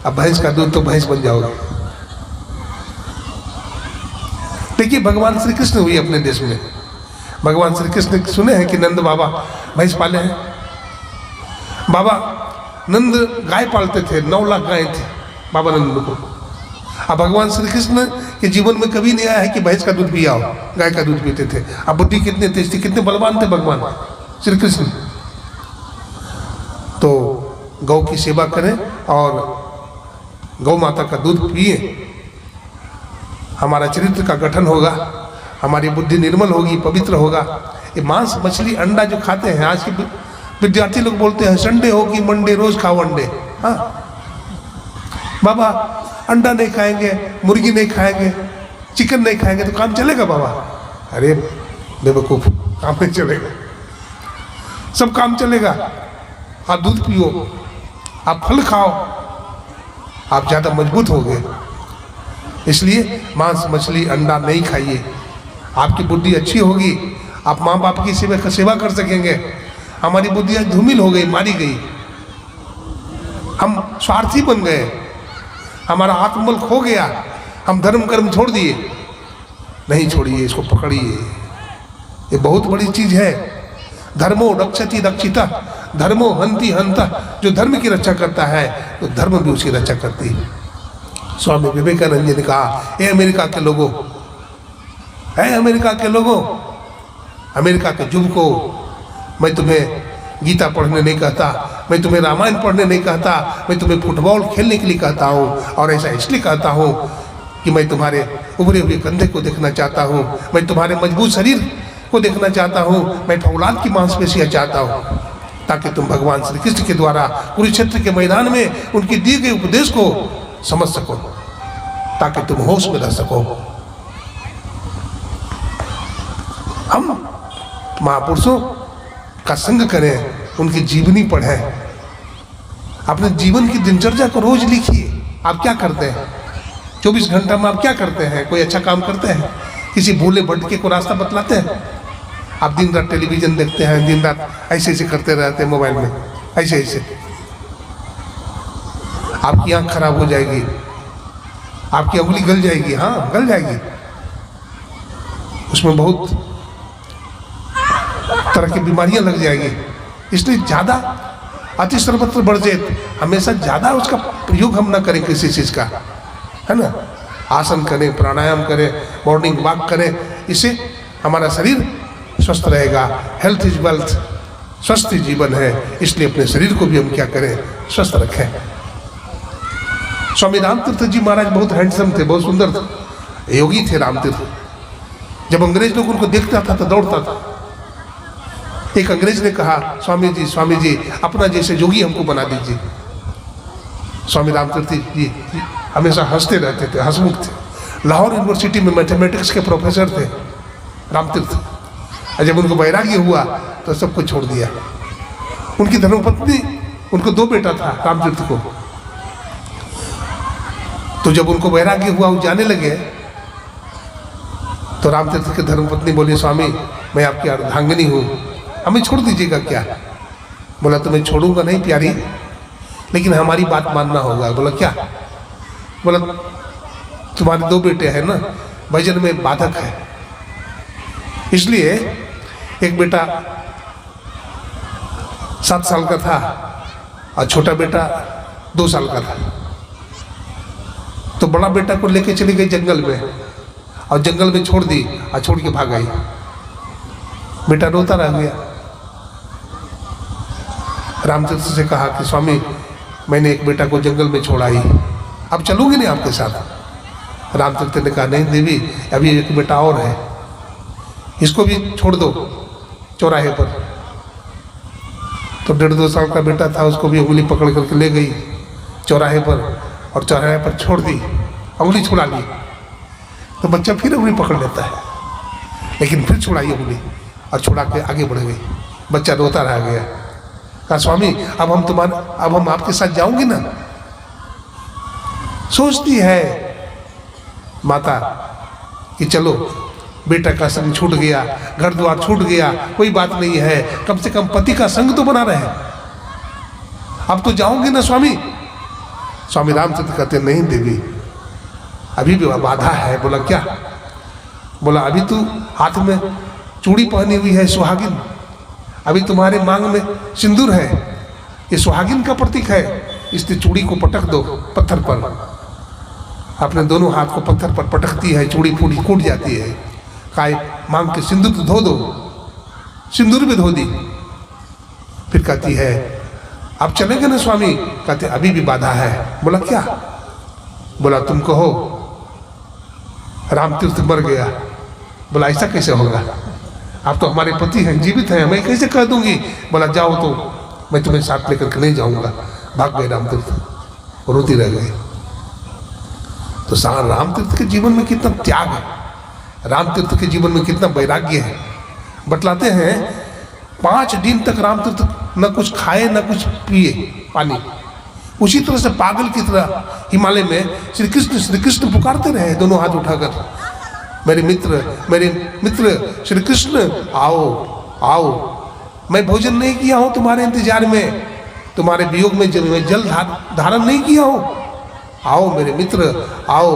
A: अब भैंस का दूध तो भैंस बन जाओगे। देखिए भगवान श्री कृष्ण हुई अपने देश में। भगवान श्री कृष्ण सुने हैं कि नंद बाबा भैंस पाले हैं। बाबा नंद गाय पालते थे, 9 लाख गाय थी बाबा नंद को। अब भगवान श्री कृष्ण के जीवन में कभी नहीं आया है कि भैंस का दूध पिया हो, गाय का दूध पीते थे। अब बुद्धि कितने तेज थी, कितने बलवान थे भगवान श्री कृष्ण। तो गौ की सेवा करें और गौ माता का दूध पिए, हमारा चरित्र का गठन होगा, हमारी बुद्धि निर्मल होगी, पवित्र होगा। ये मांस मछली अंडा जो खाते हैं, आज के विद्यार्थी लोग बोलते हैं संडे हो कि मंडे रोज खाओ अंडे। हाँ बाबा अंडा नहीं खाएंगे, मुर्गी नहीं खाएंगे, चिकन नहीं खाएंगे तो काम चलेगा बाबा? अरे बेवकूफ, काम नहीं चलेगा, सब काम चलेगा। आप दूध पियो, आप फल खाओ, आप ज़्यादा मजबूत होंगे। इसलिए मांस मछली अंडा नहीं खाइए, आपकी बुद्धि अच्छी होगी, आप माँ बाप की सेवा कर सकेंगे। हमारी बुद्धि आज धूमिल हो गई, मारी गई, हम स्वार्थी बन गए, हमारा आत्मबल खो गया, हम धर्म कर्म छोड़ दिए। नहीं छोड़िए, इसको पकड़िए, ये बहुत बड़ी चीज है। धर्मो रक्षति रक्षिता, धर्मो हंति हंता। जो धर्म की रक्षा करता है तो धर्म भी उसकी रक्षा करती है। स्वामी विवेकानंद जी ने कहा, ए अमेरिका के लोगों, है अमेरिका के लोगों, अमेरिका के युवकों, मैं तुम्हें गीता पढ़ने नहीं कहता, मैं तुम्हें रामायण पढ़ने नहीं कहता, मैं तुम्हें फुटबॉल खेलने के लिए कहता हूँ। और ऐसा इसलिए कहता हूँ कि मैं तुम्हारे उभरे हुए कंधे को देखना चाहता हूँ, मैं तुम्हारे मजबूत शरीर को देखना चाहता हूँ, मैं फौलाद की मांसपेशियाँ चाहता हूँ, ताकि तुम भगवान श्री कृष्ण के द्वारा कुरुक्षेत्र के मैदान में उनके दिए गए उपदेश को समझ सको, ताकि तुम होश में रह सको। हम महापुरुषों का संग करें, उनकी जीवनी पढ़ें, अपने जीवन की दिनचर्या को रोज लिखिए। आप क्या करते हैं 24 घंटा में, आप क्या करते हैं? कोई अच्छा काम करते हैं? किसी भूले भटके को रास्ता बतलाते हैं? आप दिन रात टेलीविजन देखते हैं, दिन रात ऐसे ऐसे करते रहते हैं मोबाइल में, ऐसे ऐसे, आपकी आंख खराब हो जाएगी, आपकी उंगली गल जाएगी। हाँ गल जाएगी, उसमें बहुत तरह की बीमारियां लग जाएगी। इसलिए ज़्यादा अति सर्वत्र वर्जित, हमेशा ज़्यादा उसका प्रयोग हम ना करें किसी चीज़ का, है ना। आसन करें, प्राणायाम करें, मॉर्निंग वॉक करें, इससे हमारा शरीर स्वस्थ रहेगा। हेल्थ इज वेल्थ, स्वस्थ जीवन है, इसलिए अपने शरीर को भी हम क्या करें, स्वस्थ रखें। स्वामी रामतीर्थ जी महाराज बहुत हैंडसम थे, बहुत सुंदर थे, योगी थे रामतीर्थ। जब अंग्रेज लोग उनको देखता था तो दौड़ता था। एक अंग्रेज ने कहा, स्वामी जी अपना जैसे योगी हमको बना दीजिए। स्वामी रामतीर्थ जी हमेशा हंसते रहते थे, हंसमुख थे। लाहौर यूनिवर्सिटी में मैथमेटिक्स के प्रोफेसर थे रामतीर्थ। और जब उनको वैराग्य हुआ तो सब कुछ छोड़ दिया। उनकी धर्मपत्नी, उनको 2 बेटा था रामतीर्थ को। तो जब उनको वैराग्य हुआ, वो जाने लगे, तो रामतीर्थ की धर्मपत्नी बोली, स्वामी मैं आपकी अर्धांगिनी हूँ, हमें छोड़ दीजिएगा क्या? बोला तुम्हें छोड़ूंगा नहीं प्यारी, लेकिन हमारी बात मानना होगा। बोला क्या? बोला तुम्हारे 2 बेटे हैं ना, भजन में बाधक है, इसलिए एक बेटा 7 साल का था और छोटा बेटा 2 साल का था। तो बड़ा बेटा को लेके चली गई जंगल में, और जंगल में छोड़ दी और छोड़ के भाग आई। बेटा रोता रह गया। रामतीर्थ से कहा कि स्वामी मैंने एक बेटा को जंगल में छोड़ा ही, अब चलूंगी नहीं आपके साथ। रामतीर्थ ने कहा नहीं देवी, अभी एक बेटा और है, इसको भी छोड़ दो चौराहे पर। तो 1.5-2 साल का बेटा था, उसको भी उंगली पकड़ करके ले गई चौराहे पर, और चौराहे पर छोड़ दी, उंगली छुड़ा ली। तो बच्चा फिर उंगली पकड़ लेता है, लेकिन फिर छुड़ाई उंगली और छुड़ा के आगे बढ़ गई। बच्चा रोता रह गया। कहा स्वामी अब हम आपके साथ जाऊंगी ना। सोचती है माता कि चलो बेटा का संग छूट गया, घर द्वार छूट गया, कोई बात नहीं है, कम से कम पति का संग तो बना रहे। अब तो जाओगे ना स्वामी? स्वामी रामचंद्र कहते नहीं देवी, अभी भी बाधा है। बोला क्या? बोला अभी तू हाथ में चूड़ी पहनी हुई है सुहागिन, अभी तुम्हारे मांग में सिंदूर है, ये सुहागिन का प्रतीक है, इसलिए चूड़ी को पटक दो पत्थर पर। अपने दोनों हाथ को पत्थर पर पटकती है, चूड़ी फूटी कूट जाती है। काय मांग के सिंदूर तो धो दो, सिंदूर भी धो दी। फिर कहती है आप चलेंगे ना स्वामी? कहते अभी भी बाधा है। बोला क्या? बोला तुम कहो रामतीर्थ मर गया। बोला ऐसा कैसे होगा, आप तो हमारे पति हैं, जीवित हैं, मैं कैसे कह दूंगी? बोला जाओ तो मैं तुम्हें साथ लेकर के नहीं जाऊंगा। भाग गए रामतीर्थ, रोती रह गई। तो रामतीर्थ के जीवन में कितना त्याग है, रामतीर्थ के जीवन में कितना वैराग्य है। बतलाते हैं 5 दिन तक रामतीर्थ न कुछ खाए न कुछ पिए पानी। उसी तरह से पागल की तरह हिमालय में श्री कृष्ण पुकारते रहे दोनों हाथ उठाकर, मेरे मित्र श्री कृष्ण आओ आओ, मैं भोजन नहीं किया हूँ तुम्हारे इंतजार में, तुम्हारे वियोग में जल धारण नहीं किया हूँ, आओ मेरे मित्र आओ,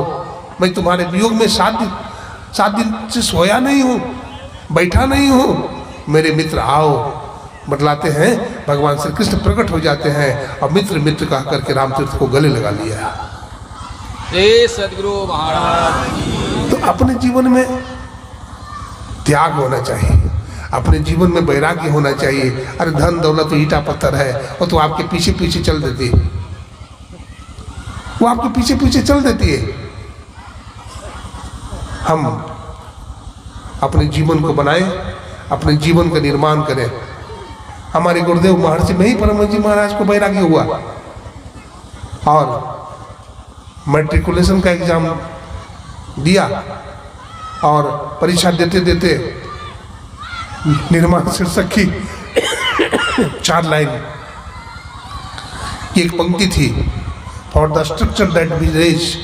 A: मैं तुम्हारे वियोग में 7 दिन से सोया नहीं हूँ, बैठा नहीं हूँ, मेरे मित्र आओ। बतलाते हैं भगवान श्री कृष्ण प्रकट हो जाते हैं और मित्र मित्र कह करके रामतीर्थ को गले लगा लिया।
C: सदगुरु महाराज।
A: तो अपने जीवन में त्याग होना चाहिए, अपने जीवन में वैराग्य होना चाहिए। अरे धन दौलत तो ईटा पत्थर है, वो तो आपके पीछे पीछे चल देती है, वो आपके पीछे पीछे चल देती है। हम अपने जीवन को बनाएं, अपने जीवन का निर्माण करें। हमारे गुरुदेव महर्षि में ही परम जी महाराज को वैराग्य हुआ और मैट्रिकुलेशन का एग्जाम दिया और परीक्षा देते देते निर्माण शीर्षक की 4 लाइन की एक पंक्ति थी, for the structure that we raise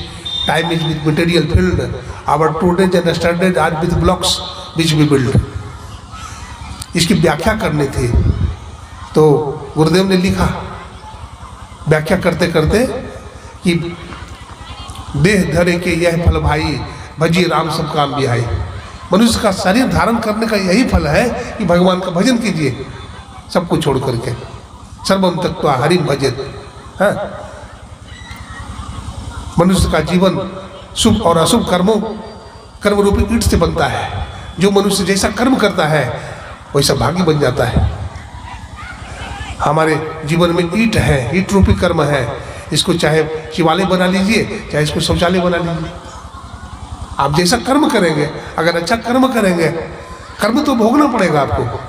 A: time is with material filled, our todays and standard are with blocks which we build. इसकी व्याख्या करनी थी तो गुरुदेव ने लिखा व्याख्या करते करते कि देह धरे के यह फल भाई, भजिए राम सब काम भी आई। मनुष्य का शरीर धारण करने का यही फल है कि भगवान का भजन कीजिए, सब कुछ छोड़ करके। सर्वम तत्वा हरिम भजत। मनुष्य का जीवन शुभ और अशुभ कर्म रूपी ईट से बनता है। जो मनुष्य जैसा कर्म करता है वैसा भाग्य बन जाता है। हमारे जीवन में ईट है, ईट रूपी कर्म है। इसको चाहे शिवालय बना लीजिए, चाहे इसको शौचालय बना लीजिए। आप जैसा कर्म करेंगे, अगर अच्छा कर्म करेंगे, कर्म तो भोगना पड़ेगा आपको।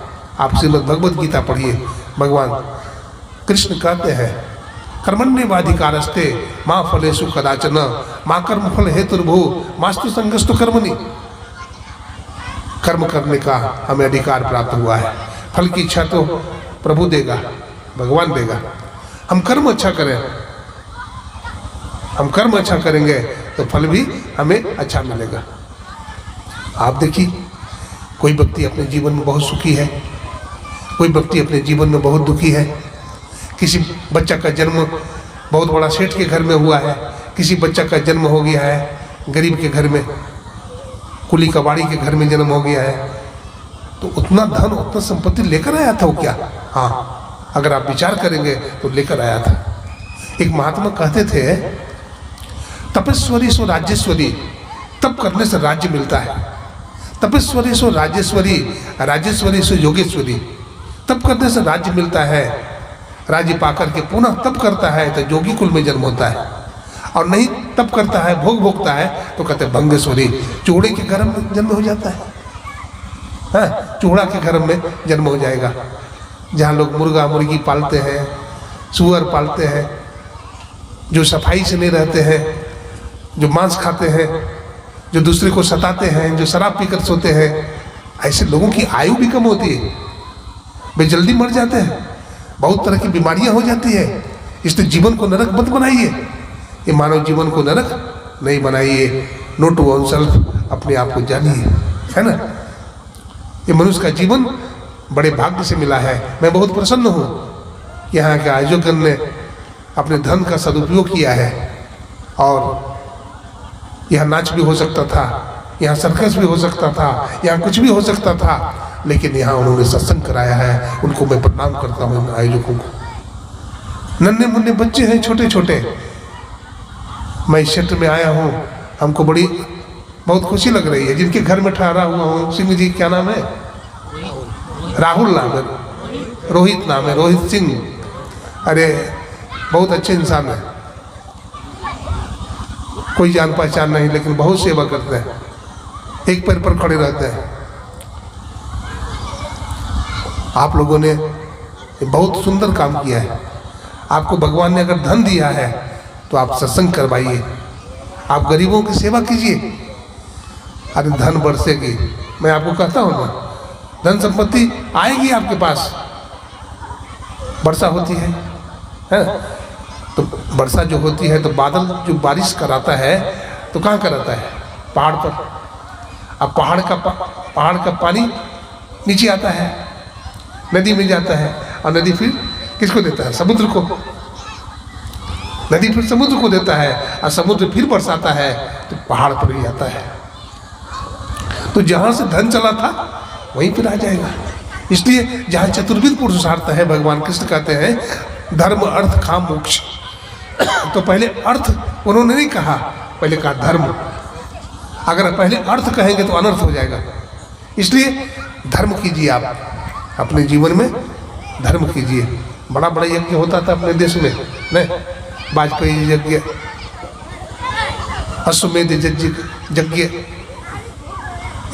A: आप श्रीमद् भगवद गीता पढ़िए, भगवान कृष्ण कहते हैं कर्मण्येवाधिकारस्ते मां फलेषु कदाचन मां कर्मफल हेतुर्भु मास्तु संगस्तु कर्मणि। कर्म करने का हमें अधिकार प्राप्त हुआ है, फल की इच्छा तो प्रभु देगा, भगवान देगा। हम कर्म अच्छा करें, हम कर्म अच्छा करेंगे तो फल भी हमें अच्छा मिलेगा। आप देखिए, कोई व्यक्ति अपने जीवन में बहुत सुखी है, कोई व्यक्ति अपने जीवन में बहुत दुखी है। किसी बच्चा का जन्म बहुत बड़ा सेठ के घर में हुआ है, किसी बच्चा का जन्म हो गया है गरीब के घर में, कुली कबाड़ी के घर में जन्म हो गया है। तो उतना धन उतना संपत्ति लेकर आया था वो क्या? हाँ, अगर आप विचार करेंगे तो लेकर आया था। एक महात्मा कहते थे, तपस्वरी सो राज्येश्वरी, तप करने से राज्य मिलता है। तपस्वरी सो राज्येश्वरी, राजेश्वरी सो योगेश्वरी। तप करने से राज्य मिलता है, राज्य पाकर के पुनः तप करता है तो योगी कुल में जन्म होता है, और नहीं तप करता है, भोग भोगता है तो कहते हैं भंगेश्वरी, चूड़े के घर में जन्म हो जाता है। हाँ, चूड़ा के घर में जन्म हो जाएगा, जहाँ लोग मुर्गा मुर्गी पालते हैं, सुअर पालते हैं, जो सफाई से नहीं रहते हैं, जो मांस खाते हैं, जो दूसरे को सताते हैं, जो शराब पीकर सोते हैं, ऐसे लोगों की आयु भी कम होती है, वे जल्दी मर जाते हैं, बहुत तरह की बीमारियां हो जाती है। इसलिए जीवन को नरक मत बनाइए, ये मानव जीवन को नरक नहीं बनाइए। नोट वन सेल्फ, अपने आप को जानिए, है ना। ये मनुष्य का जीवन बड़े भाग्य से मिला है। मैं बहुत प्रसन्न हूँ, यहाँ के आयोजकों ने अपने धन का सदुपयोग किया है, और यहाँ नाच भी हो सकता था, यहाँ सर्कस भी हो सकता था, यहाँ कुछ भी हो सकता था, लेकिन यहाँ उन्होंने सत्संग कराया है। उनको मैं प्रणाम करता हूँ, इन आयोजकों को। नन्हे मुन्ने बच्चे हैं, छोटे छोटे। मैं इस क्षेत्र में आया हूँ, हमको बहुत खुशी लग रही है। जिनके घर में ठहरा हुआ हूँ, सिंह जी, क्या नाम है? राहुल नाम है, रोहित नाम है, रोहित सिंह। अरे बहुत अच्छे इंसान है, कोई जान पहचान नहीं, लेकिन बहुत सेवा करते हैं, एक पैर पर खड़े रहते हैं। आप लोगों ने बहुत सुंदर काम किया है। आपको भगवान ने अगर धन दिया है तो आप सत्संग करवाइए, आप गरीबों की सेवा कीजिए। अरे धन बरसेगी, मैं आपको कहता हूँ ना, धन संपत्ति आएगी आपके पास। वर्षा होती है? तो वर्षा जो होती है तो बादल जो बारिश कराता है तो कहाँ कराता है? पहाड़ पर। अब पहाड़ का पानी नीचे आता है, नदी में जाता है, और नदी फिर किसको देता है? समुद्र को। नदी फिर समुद्र को देता है, और समुद्र फिर बरसाता है तो पहाड़ पर ही आता है। तो जहाँ से धन चला था वहीं पर आ जाएगा। इसलिए जहाँ चतुर्विध पुरुषार्थ है, भगवान कृष्ण कहते हैं धर्म अर्थ काम मोक्ष। तो पहले अर्थ उन्होंने नहीं कहा, पहले कहा धर्म। अगर पहले अर्थ कहेंगे तो अनर्थ हो जाएगा। इसलिए धर्म कीजिए, आप अपने जीवन में धर्म कीजिए। बड़ा बड़ा यज्ञ होता था अपने देश में, नहीं? वाजपेयी यज्ञ, अश्वमेध यज्ञ,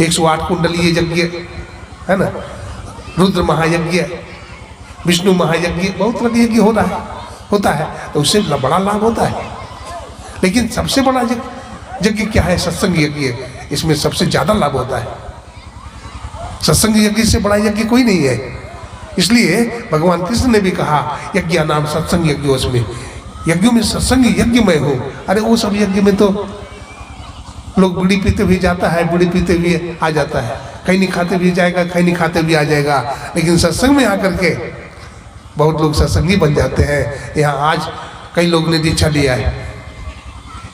A: 108 कुंडलीय यज्ञ, है ना, रुद्र महायज्ञ, विष्णु महायज्ञ, बहुत तरह के यज्ञ होता है, तो उससे बड़ा लाभ होता है। लेकिन सबसे बड़ा यज्ञ क्या है? सत्संग यज्ञ। इसमें सबसे ज्यादा लाभ होता है। सत्संग यज्ञ से बड़ा यज्ञ कोई नहीं है। इसलिए भगवान कृष्ण ने भी कहा यज्ञ नाम सत्संग यज्ञ, उसमें यज्ञों में सत्संग यज्ञ मैं हूँ। अरे वो सब यज्ञ में तो लोग बीड़ी पीते हुए जाता है, बीड़ी पीते हुए आ जाता है, कहीं नहीं खाते हुए जाएगा, कहीं नहीं खाते हुए आ जाएगा। लेकिन सत्संग में आकर के बहुत लोग सत्संगी बन जाते हैं। यहाँ आज कई लोग ने दीक्षा लिया है,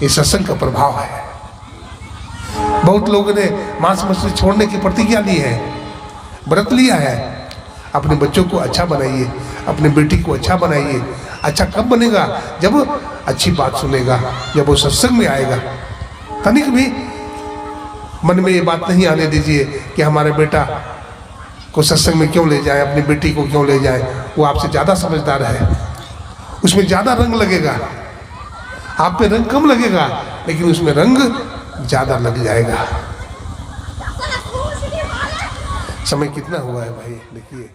A: ये सत्संग का प्रभाव है। बहुत लोगों ने मांस मछली छोड़ने की प्रतिज्ञा ली है, व्रत लिया है। अपने बच्चों को अच्छा बनाइए, अपने बेटी को अच्छा बनाइए। अच्छा कब बनेगा? जब अच्छी बात सुनेगा, जब वो सत्संग में आएगा। तनिक भी मन में ये बात नहीं आने दीजिए कि हमारे बेटा को सत्संग में क्यों ले जाए, अपनी बेटी को क्यों ले जाए। वो आपसे ज़्यादा समझदार है, उसमें ज़्यादा रंग लगेगा, आप पे रंग कम लगेगा, लेकिन उसमें रंग ज़्यादा लग जाएगा। समय कितना हुआ है भाई, देखिए।